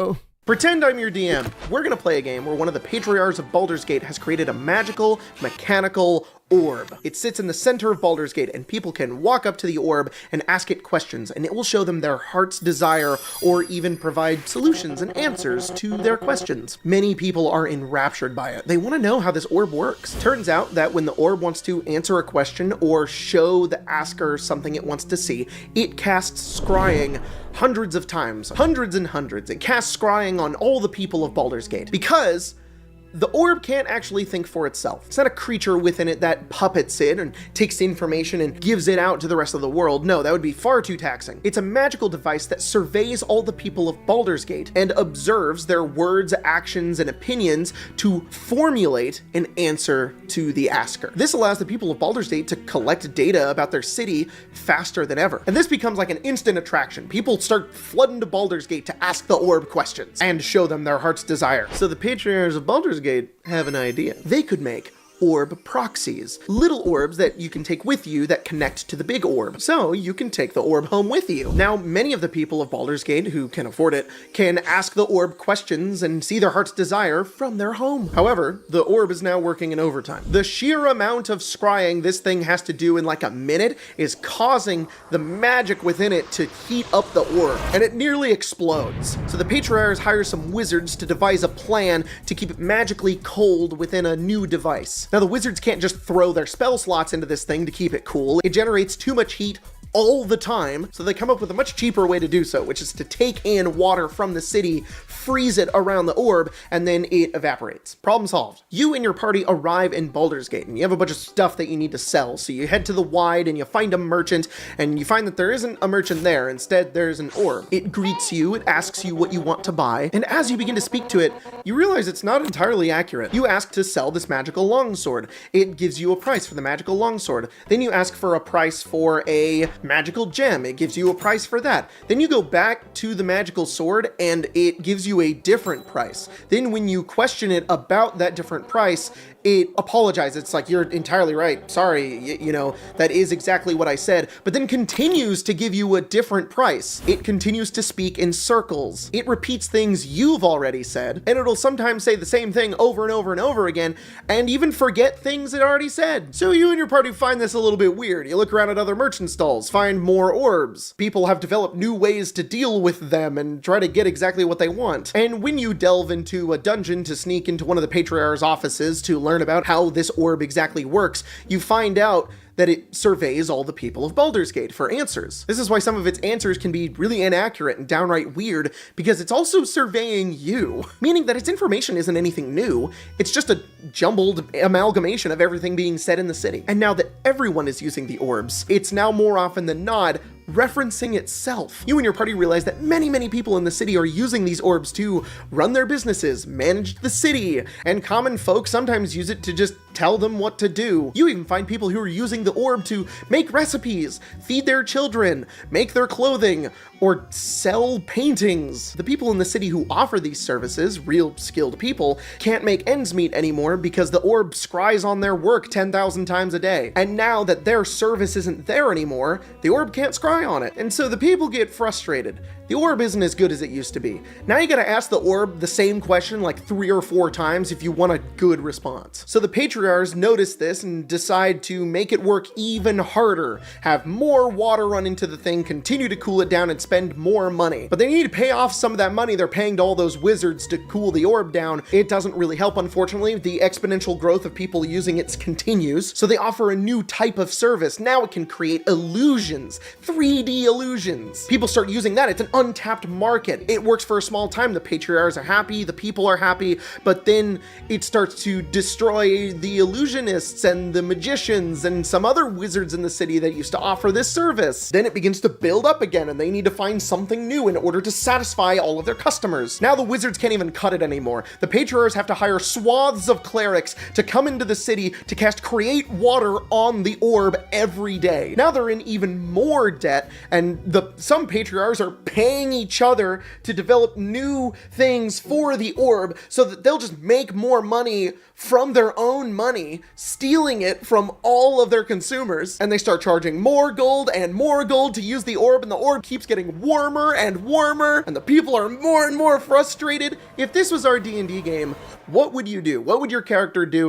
Oh. Pretend I'm your DM. We're gonna play a game where one of the Patriarchs of Baldur's Gate has created a magical, mechanical orb. It sits in the center of Baldur's Gate, and people can walk up to the orb and ask it questions, and it will show them their heart's desire or even provide solutions and answers to their questions. Many people are enraptured by it. They want to know how this orb works. Turns out that when the orb wants to answer a question or show the asker something it wants to see, it casts scrying hundreds of times. Hundreds and hundreds. It casts scrying on all the people of Baldur's Gate. Because the orb can't actually think for itself. It's not a creature within it that puppets it and takes information and gives it out to the rest of the world. No, that would be far too taxing. It's a magical device that surveys all the people of Baldur's Gate and observes their words, actions, and opinions to formulate an answer to the asker. This allows the people of Baldur's Gate to collect data about their city faster than ever. And this becomes like an instant attraction. People start flooding to Baldur's Gate to ask the orb questions and show them their heart's desire. So the Patriarchs of Baldur's Gate have an idea. They could make orb proxies, little orbs that you can take with you that connect to the big orb, so you can take the orb home with you. Now, many of the people of Baldur's Gate who can afford it can ask the orb questions and see their heart's desire from their home. However, the orb is now working in overtime. The sheer amount of scrying this thing has to do in like a minute is causing the magic within it to heat up the orb, and it nearly explodes. So the Patriarchs hire some wizards to devise a plan to keep it magically cold within a new device. Now, the wizards can't just throw their spell slots into this thing to keep it cool. It generates too much heat all the time, so they come up with a much cheaper way to do so, which is to take in water from the city, freeze it around the orb, and then it evaporates. Problem solved. You and your party arrive in Baldur's Gate, and you have a bunch of stuff that you need to sell, so you head to the Wide and you find a merchant, and you find that there isn't a merchant there. Instead, there's an orb. It greets you, it asks you what you want to buy, and as you begin to speak to it, you realize it's not entirely accurate. You ask to sell this magical longsword. It gives you a price for the magical longsword. Then you ask for a price for a magical gem. It gives you a price for that. Then you go back to the magical sword and it gives you a different price. Then when you question it about that different price, it apologizes. It's like, you're entirely right. Sorry, you know, that is exactly what I said, but then continues to give you a different price. It continues to speak in circles. It repeats things you've already said, and it'll sometimes say the same thing over and over and over again, and even forget things it already said. So you and your party find this a little bit weird. You look around at other merchant stalls, find more orbs. People have developed new ways to deal with them and try to get exactly what they want. And when you delve into a dungeon to sneak into one of the Patriarch's offices to learn about how this orb exactly works, you find out that it surveys all the people of Baldur's Gate for answers. This is why some of its answers can be really inaccurate and downright weird, because it's also surveying you, meaning that its information isn't anything new, it's just a jumbled amalgamation of everything being said in the city. And now that everyone is using the orbs, it's now more often than not referencing itself. You and your party realize that many people in the city are using these orbs to run their businesses, manage the city, and common folk sometimes use it to just tell them what to do. You even find people who are using the orb to make recipes, feed their children, make their clothing, or sell paintings. The people in the city who offer these services, real skilled people, can't make ends meet anymore because the orb scries on their work 10,000 times a day. And now that their service isn't there anymore, the orb can't scry on it. And so the people get frustrated. The orb isn't as good as it used to be. Now you gotta ask the orb the same question like 3 or 4 times if you want a good response. So the Patriarchs notice this and decide to make it work even harder, have more water run into the thing, continue to cool it down, and spend more money. But they need to pay off some of that money they're paying to all those wizards to cool the orb down. It doesn't really help, unfortunately. The exponential growth of people using it continues, so they offer a new type of service. Now it can create illusions, 3D illusions. People start using that. It's an untapped market. It works for a small time. The Patriarchs are happy, the people are happy, but then it starts to destroy the illusionists and the magicians and some other wizards in the city that used to offer this service. Then it begins to build up again, and they need to find something new in order to satisfy all of their customers. Now the wizards can't even cut it anymore. The Patriarchs have to hire swaths of clerics to come into the city to cast Create Water on the orb every day. Now they're in even more debt, and some Patriarchs are paying each other to develop new things for the orb so that they'll just make more money from their own money, stealing it from all of their consumers, and they start charging more gold and more gold to use the orb, and the orb keeps getting warmer and warmer, and the people are more and more frustrated. If this was our D&D game, what would you do? What would your character do in